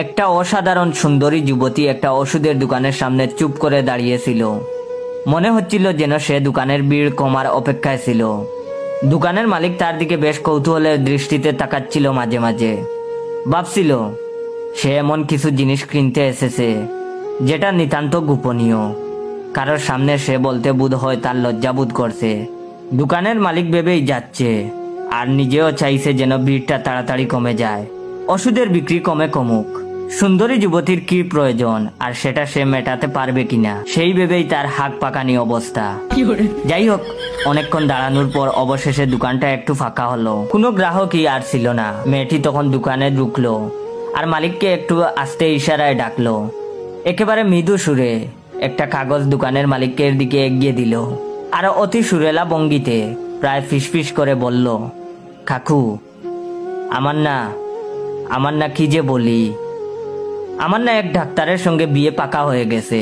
একটা অসাধারণ সুন্দরী যুবতী একটা ওষুধের দোকানের সামনে চুপ করে দাঁড়িয়েছিল। মনে হচ্ছিল যেন সে দোকানের ভিড় কমার অপেক্ষায় ছিল। দোকানের মালিক তার দিকে বেশ কৌতূহলের দৃষ্টিতে তাকাচ্ছিল মাঝে মাঝে। ভাবছিল সে এমন কিছু জিনিস কিনতে এসেছে যেটা নিতান্ত গোপনীয়। কারোর সামনে সে বলতে বোধ হয় তার লজ্জা বোধ করছে। দোকানের মালিক ভেবেই যাচ্ছে আর নিজেও চাইছে যেন ভিড়টা তাড়াতাড়ি কমে যায়, ওষুধের বিক্রি কমুক। সুন্দরী যুবতীর কি প্রয়োজন আর সেটা সে মেটাতে পারবে কিনা সেই ভেবেই তার হাত পাকানি অবস্থা। যাই হোক, অনেকক্ষণ দাঁড়ানোর পর অবশেষে দোকানটা একটু ফাঁকা হলো। কোনো গ্রাহকই আর ছিল না। মেয়েটি তখন দোকানে ঢুকলো আর মালিককে একটু আস্তে ইশারায় ডাকলো। একেবারে মৃদু সুরে একটা কাগজ দোকানের মালিকের দিকে এগিয়ে দিল আর অতি সুরেলা ভঙ্গিতে প্রায় ফিসফিস করে বলল, কাকু, আমার না কি যে বলি, আমার না এক ডাক্তারের সঙ্গে বিয়ে পাকা হয়ে গেছে।